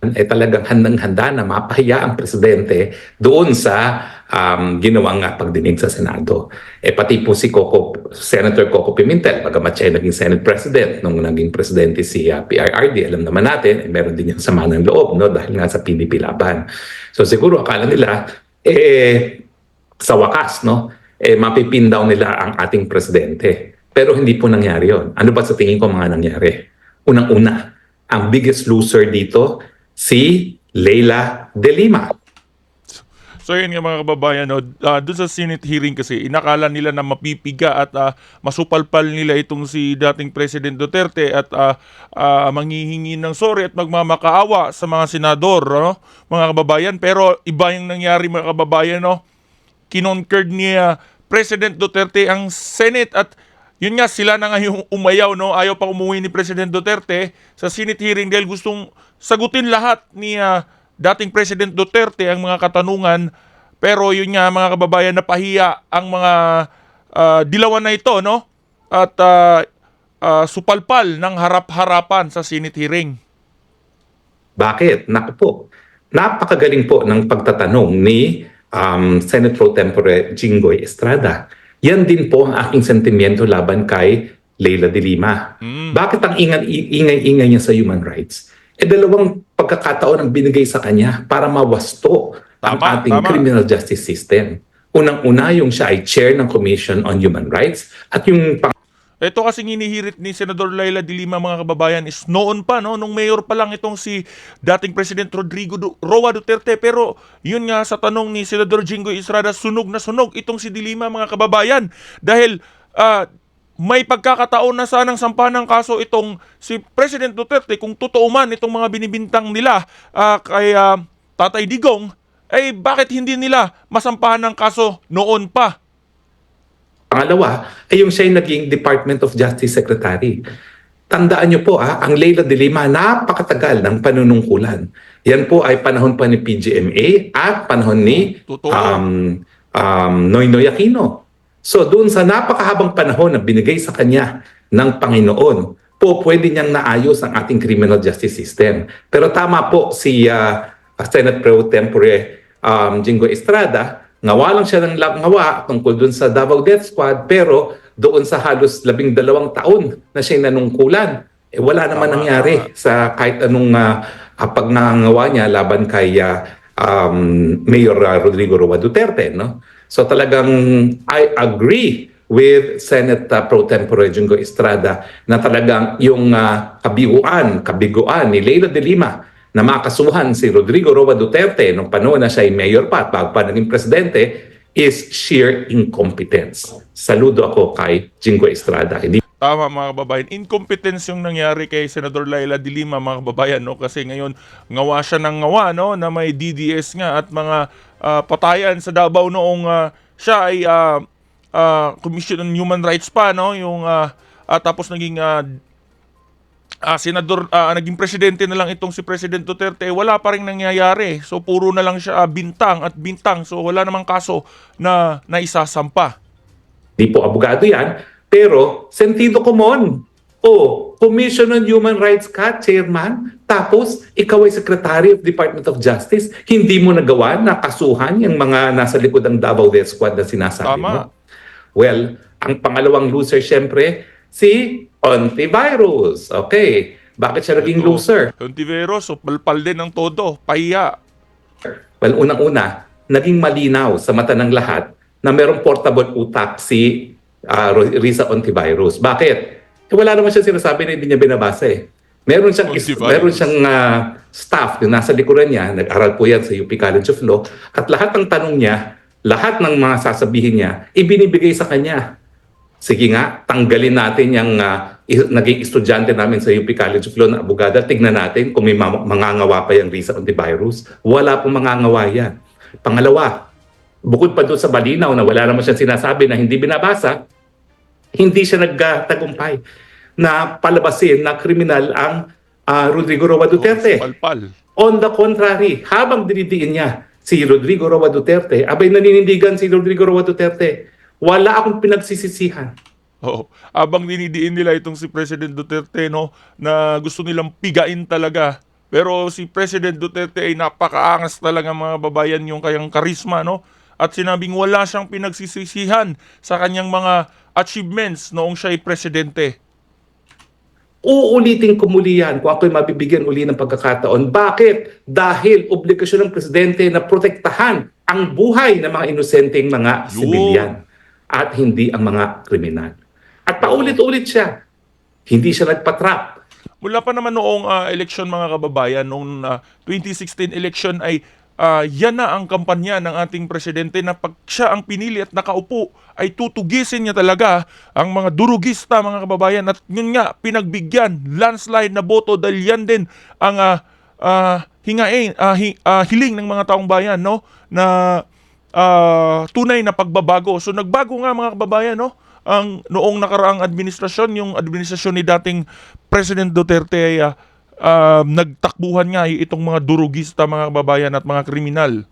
talagang handang-handa na mapahiya ang presidente doon sa ginawang pagdinig sa Senado. Pati po si Senator Coco Pimentel, bagamat siya ay naging Senate President nung naging presidente si PRRD, alam naman natin, meron din yung sama ng loob, no, dahil nga sa PDP laban. So siguro akala nila, sa wakas, no, mapipin down nila ang ating presidente. Pero hindi po nangyari yon. Ano ba sa tingin ko mga nangyari? Unang-una, ang biggest loser dito, si Leila De Lima. So yun nga mga kababayan, no, doon sa Senate hearing kasi inakala nila na mapipiga at masupalpal nila itong si dating President Duterte at manghihingi ng sorry at magmamakaawa sa mga senador, no, mga kababayan. Pero iba yung nangyari mga kababayan, no. Kinonquered ni President Duterte ang Senate at yun nga sila na nga yung umayaw, no. Ayaw pa umuwi ni President Duterte sa Senate hearing dahil gustong sagutin lahat ni dating President Duterte ang mga katanungan, pero yun nga mga kababayan, napahiya ang mga dilawan na ito, no? At supalpal ng harap-harapan sa Senate hearing. Bakit? Naku po, napakagaling po ng pagtatanong ni Senate Pro Tempore Jinggoy Estrada. Yan din po ang aking sentimiento laban kay Leila De Lima. Bakit ang ingay-ingay niya sa human rights? Dalawang pagkakataon ang binigay sa kanya para mawasto ang ating criminal justice system. Unang-una, yung siya ay chair ng Commission on Human Rights at yung Ito kasing hinihirit ni Senador Leila De Lima mga kababayan is noon pa, no, nung mayor pa lang itong si dating President Roa Duterte. Pero yun nga sa tanong ni Senador Jinggoy Estrada, sunog na sunog itong si De Lima mga kababayan. Dahil may pagkakataon na sanang sampahan ng kaso itong si President Duterte kung totoo man itong mga binibintang nila kay Tatay Digong, bakit hindi nila masampahan ng kaso noon pa? Pangalawa, ay yung siya naging Department of Justice Secretary. Tandaan niyo po, ang Leila De Lima, napakatagal ng panunungkulan. Yan po ay panahon pa ni PGMA at panahon ni Noynoy Aquino. So doon sa napakahabang panahon na binigay sa kanya ng Panginoon, pwede niyang naayos ang ating criminal justice system. Pero tama po si Senate Pro Tempore Jinggoy Estrada, ngawa lang siya ng ngawa tungkol dun sa Davao Death Squad, pero doon sa halos 12 taon na siya nanungkulan, wala naman nangyari sa kahit anong pagnangawa niya laban kay Mayor Rodrigo Roa Duterte, no? So talagang I agree with Senate Pro Tempore Jinggoy Estrada na talagang yung kabiguan ni Leila De Lima na makasuhan si Rodrigo Roa Duterte nung panahon na siya ay mayor pa at bago pa naging presidente is sheer incompetence. Saludo ako kay Jinggoy Estrada. Tama mga kababayan, incompetence yung nangyari kay Senador Leila De Lima mga kababayan, no? Kasi ngayon ngawa siya ng ngawa, no, na may DDS nga at mga patayan sa Davao noong siya ay Commission on Human Rights pa, no, yung tapos naging senador, naging presidente na lang itong si President Duterte, wala pa ring nangyayari. So puro na lang siya bintang at bintang. So wala namang kaso na naisasampa. Di po abogado yan, pero sentido común. Commission on Human Rights ka, chairman, tapos ikaw ay Secretary of Department of Justice, hindi mo nagawa na kasuhan yung mga nasa likod ng Davao Death Squad na sinasabi mo. Well, ang pangalawang loser syempre, si Ontiveros. Okay. Bakit siya naging loser? Ontiveros, palpal din ng todo. Pahiya. Well, unang-una, naging malinaw sa mata ng lahat na merong portable utak si Risa Ontiveros. Bakit? Wala naman siya sinasabi na hindi niya binabasa eh. Meron siyang staff yung nasa likuran niya, nag-aral po yan sa UP College of Law, at lahat ng tanong niya, lahat ng mga sasabihin niya, ibinibigay sa kanya. Sige nga, tanggalin natin yung naging estudyante namin sa UP College of Law na abogada. Tignan natin kung may mangangawa pa yung Risa Ontiveros. Wala pong mangangawa yan. Pangalawa, bukod pa doon sa malinaw na wala naman siya sinasabi na hindi binabasa, hindi siya nagtagumpay na palabasin na kriminal ang Rodrigo Roa Duterte. On the contrary, habang dinidiin niya si Rodrigo Roa Duterte, abay naninindigan si Rodrigo Roa Duterte, wala akong pinagsisisihan. Abang dinidiin nila itong si President Duterte, no, na gusto nilang pigain talaga Pero si President Duterte ay napakaangas talaga mga babayan yung kayang karisma, no? At sinabing wala siyang pinagsisisihan sa kanyang mga achievements noong siya ay presidente. Uulitin ko muli yan kung ako'y mabibigyan uli ng pagkakataon. Bakit? Dahil obligasyon ng presidente na protektahan ang buhay ng mga inosenteng mga Yun. sibilyan at hindi ang mga kriminal. At paulit-ulit siya. Hindi siya nagpatrap. Mula pa naman noong eleksyon mga kababayan, noong 2016 election ay yan na ang kampanya ng ating presidente na pag siya ang pinili at nakaupo ay tutugisin niya talaga ang mga durugista mga kababayan at yun nga pinagbigyan landslide na boto dahil yan din ang hiling ng mga taong bayan, no, na tunay na pagbabago. So nagbago nga mga kababayan, no, ang noong nakaraang administrasyon, yung administrasyon ni dating President Duterte ay nagtakbuhan nga itong mga durugista mga kababayan at mga kriminal.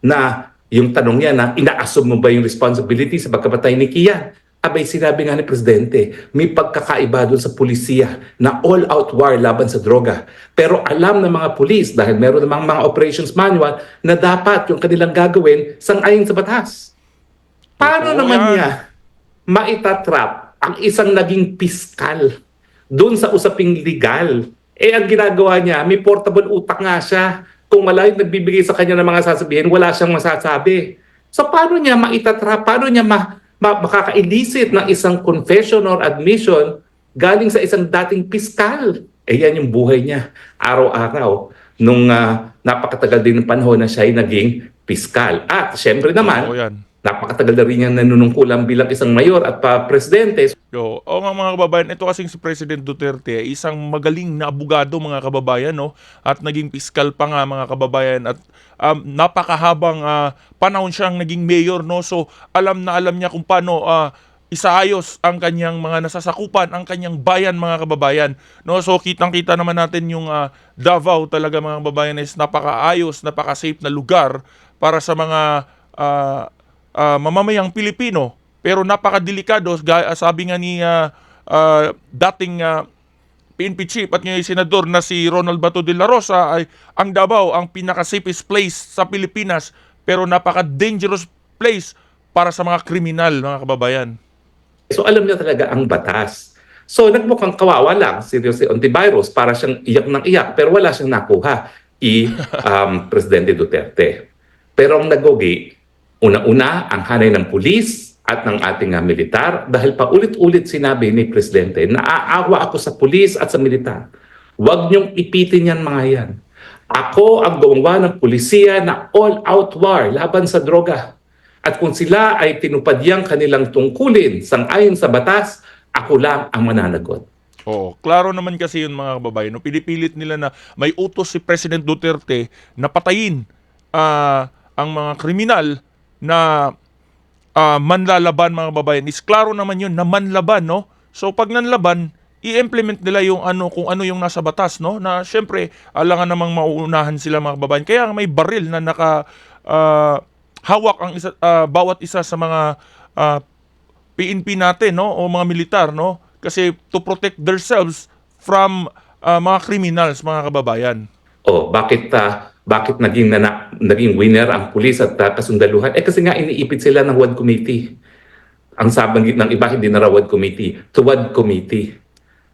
Na yung tanong niya na ina-assume mo ba yung responsibility sa pagkamatay ni Kian? Abay, sinabi nga ni Presidente, may pagkakaiba doon sa pulisiya na all-out war laban sa droga. Pero alam ng mga pulis, dahil meron namang mga operations manual, na dapat yung kanilang gagawin sang-ayon sa batas. Paano Oo, naman yan. niya maitatrap ang isang naging piskal doon sa usaping legal? Eh, ang ginagawa niya, may portable utak nga siya. Kung wala yung nagbibigay sa kanya ng mga sasabihin, wala siyang masasabi. So, paano niya maitatrap? Paano niya makaka-elicit ng isang confession or admission galing sa isang dating piskal? Eh, yan yung buhay niya. Araw-araw. Nung napakatagal din ng panahon na siya ay naging piskal. At, syempre naman, Oo, yan. napakatagal na rin niyang nanunungkulan bilang isang mayor at presidente. Oo nga mga kababayan, ito kasing si President Duterte, isang magaling na abogado mga kababayan, no? At naging piskal pa nga mga kababayan at napakahabang panahon siyang naging mayor, no? So alam na alam niya kung paano isaayos ang kanyang mga nasasakupan, ang kanyang bayan mga kababayan, no? So kitang-kita naman natin yung Davao talaga mga kababayan is napakaayos, napaka-safe na lugar para sa mga mamamayang Pilipino. Pero napakadelikado, sabi nga ni dating PNP chief at ngayon senador na si Ronald Bato de la Rosa ay ang Davao ang pinaka-safest place sa Pilipinas pero napaka-dangerous place para sa mga kriminal mga kababayan. So alam niya talaga ang batas. So nagmukhang kawawa lang si Jose Ontiveros para siyang iyak ng iyak pero wala siyang nakuha Presidente Duterte. Pero ang nagogi, una-una ang hanay ng pulis at ng ating militar dahil paulit-ulit sinabi ni Presidente, naaawa ako sa pulis at sa militar. Huwag niyong ipitin yan mga yan. Ako ang gumawa ng pulisiya na all-out war laban sa droga. At kung sila ay tinupad yang kanilang tungkulin sang-ayon sa batas, ako lang ang mananagot. Oo, klaro naman kasi yun mga kababayan. No? Pinipilit nila na may utos si President Duterte na patayin ang mga kriminal na manlalaban mga kababayan. Is klaro naman yun na manlaban, no? So pag nanlaban, i-implement nila yung kung ano yung nasa batas, no? Na syempre, alangan namang mauunahan sila mga kababayan. Kaya may baril na hawak ang bawat isa sa mga PNP natin, no? O mga militar, no? Kasi to protect themselves from mga criminals, mga kababayan. Bakit naging winner ang pulis at kasundaluhan? Eh kasi nga iniipit sila ng WAD committee. Ang sabi ng iba hindi na raw WAD committee, TWAD committee.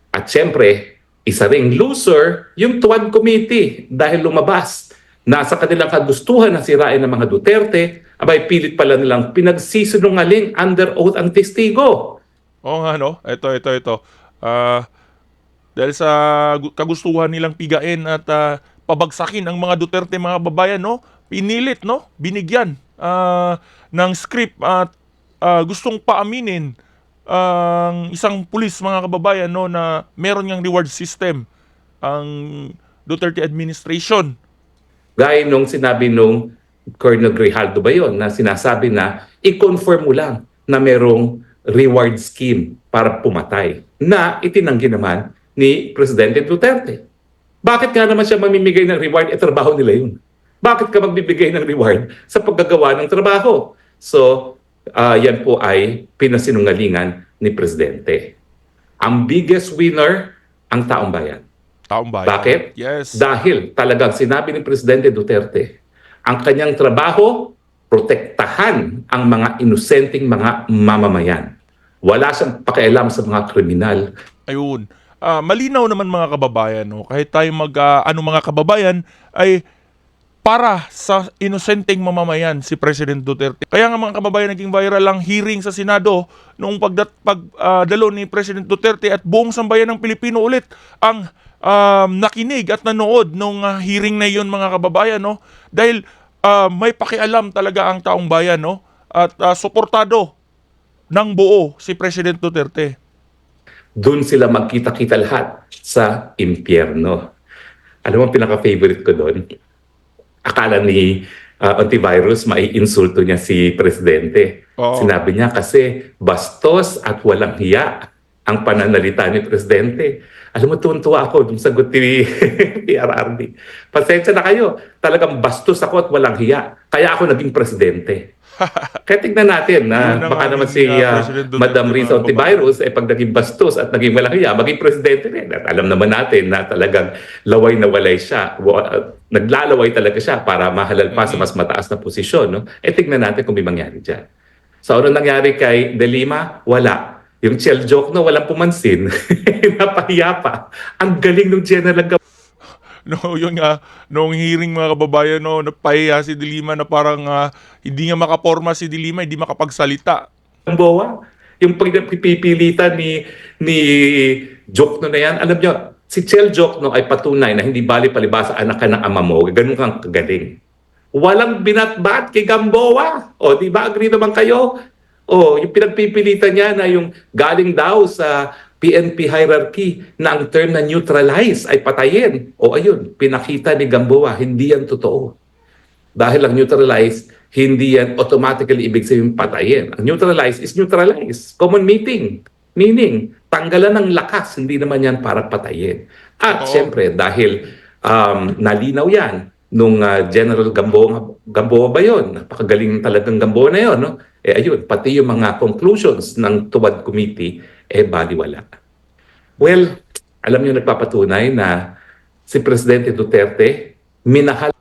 At syempre, isa ring loser yung TWAD committee dahil lumabas na sa kanilang kagustuhan na sirain ng mga Duterte, abay pilit pala nilang pinagsisinungaling under oath ang testigo. Oo nga, no? Ito. Dahil sa kagustuhan nilang pigain at pabagsakin ang mga Duterte mga babayan, no? Pinilit, no? Binigyan ng script at gustong paaminin ang isang pulis mga kababayan, no, na meron ngang reward system ang Duterte administration. Gaya nung sinabi nung Colonel Grijaldo ba yun, na sinasabi na i-confirm mo lang na merong reward scheme para pumatay na itinanggi naman ni Presidente Duterte. Bakit nga naman siya mamimigay ng reward? Trabaho nila yun. Bakit ka magbibigay ng reward sa paggagawa ng trabaho? So, yan po ay pinasinungalingan ni Presidente. Ang biggest winner, ang taong bayan. Taong bayan. Bakit? Yes. Dahil talagang sinabi ni Presidente Duterte, ang kanyang trabaho, protektahan ang mga inosenteng mga mamamayan. Wala siyang pakialam sa mga kriminal. Ayun. Malinaw naman mga kababayan, no? Kahit tayo mga kababayan ay para sa inosenteng mamamayan si President Duterte. Kaya nga mga kababayan, naging viral ang hearing sa Senado noong pagdalo ni President Duterte at buong sambayan ng Pilipino ulit ang nakinig at nanood nung hearing na yun mga kababayan, no? Dahil may pakialam talaga ang taong bayan, no? At suportado ng buo si President Duterte. Doon sila magkita-kita lahat sa impyerno. Alam mo ang pinaka-favorite ko doon? Akala ni antivirus maiinsulto niya si Presidente. Oo. Sinabi niya kasi bastos at walang hiya ang pananalita ni Presidente. Alam mo, tuwan-tuwa ako dun sagot ni PRRD. Pasensya na kayo, talagang bastos ako at walang hiya. Kaya ako naging Presidente. Kaya tignan natin na Yun na baka nga naman yung, si President Duterte, Madam Riza mga Ontiveros pag naging bastos at naging walang hiya, maging Presidente rin. At alam naman natin na talagang laway na walay siya. Naglalaway talaga siya para mahalal pa sa mas mataas na posisyon. No? Tignan natin kung may mangyari dyan. So ano nangyari kay De Lima? Wala. Yung shell joke no, walang pumansin. Napahiya pa. Ang galing ng General No, yun nga, noong hearing mga kababayan, no, napahiya si De Lima na parang hindi nga makaporma si De Lima, hindi makapagsalita. Gamboa. Yung pagpipilitan ni Jokno na yan, alam nyo, si Chel Jokno ay patunay na hindi bali palibasa anak ka ng ama mo, ganun kang kagaling. Walang binatbat kay Gamboa. O, di ba? Agree naman kayo? O, yung pinagpipilitan niya na yung galing daw sa PNP hierarchy na ang term na neutralize ay patayin. O ayun, pinakita ni Gamboa, hindi yan totoo. Dahil ang neutralize, hindi yan automatically ibig sabihin patayin. Ang neutralize is neutralize. Common meaning. Meaning, tanggalan ng lakas, hindi naman yan para patayin. At Oo. syempre, dahil nalinaw yan nung General Gamboa ba yun? Napakagaling talagang Gamboa na yun. No? Ayun, pati yung mga conclusions ng Tuwad Committee, baliwala. Well, alam niyo nagpapatunay na si Presidente Duterte minahal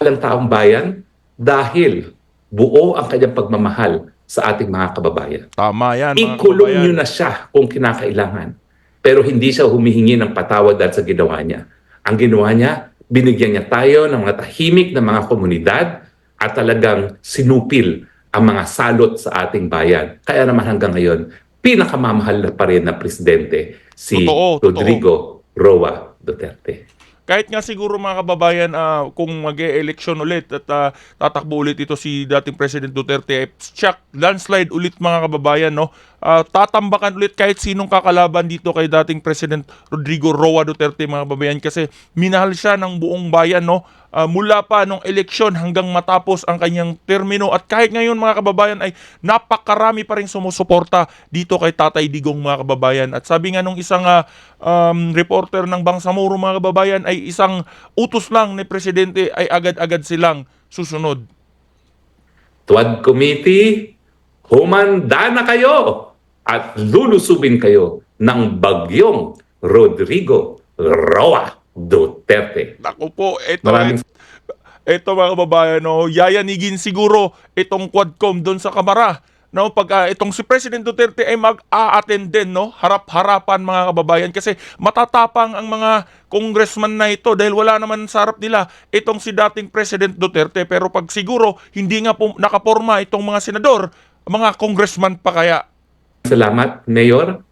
ang taong bayan dahil buo ang kanyang pagmamahal sa ating mga kababayan. Tama yan, mga Ikulong kababayan. niyo na siya kung kinakailangan. Pero hindi siya humihingi ng patawad dahil sa ginawa niya. Ang ginawa niya, binigyan niya tayo ng mga tahimik na mga komunidad at talagang sinupil ang mga salot sa ating bayan. Kaya naman hanggang ngayon, pinakamamahal na pa rin na presidente si Totoo. Rodrigo Roa Duterte. Kahit nga siguro mga kababayan, kung mag-e-eleksyon ulit at tatakbo ulit ito si dating President Duterte, landslide ulit mga kababayan, no? Tatambakan ulit kahit sinong kakalaban dito kay dating President Rodrigo Roa Duterte mga kababayan kasi minahal siya ng buong bayan, no? Mula pa nung eleksyon hanggang matapos ang kanyang termino at kahit ngayon mga kababayan ay napakarami pa rin sumusuporta dito kay Tatay Digong mga kababayan. At sabi nga nung isang reporter ng Bangsamoro mga kababayan ay isang utos lang ni Presidente ay agad-agad silang susunod. Tuwad Committee, humanda na kayo at lulusubin kayo ng bagyong Rodrigo Roa Duterte. Naku po, Maraming ito mga kababayan, no, yayanigin siguro itong Quadcom doon sa Kamara. No, pag itong si President Duterte ay mag-a-attend din, no, harap-harapan mga kababayan kasi matatapang ang mga congressman na ito dahil wala naman sa harap nila itong si dating President Duterte, pero pag siguro hindi nga po nakaporma itong mga senador, mga congressman pa kaya. salamat, Mayor.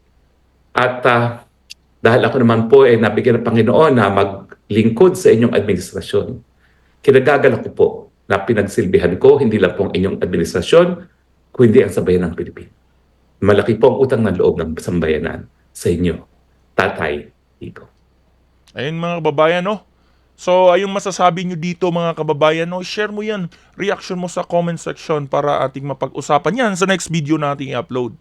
At dahil ako naman po ay nabigyan ng Panginoon na maglingkod sa inyong administrasyon, kinagagalak ko po na pinagsilbihan ko hindi lang po ang inyong administrasyon, kundi ang sambayan ng Pilipinas. Malaki po ang utang ng loob ng sambayanan sa inyo, Tatay Digong. Ayun mga kababayan, no. So, ayun masasabi nyo dito mga kababayan, no. Share mo yan, reaction mo sa comment section para ating mapag-usapan yan sa next video nating i-upload.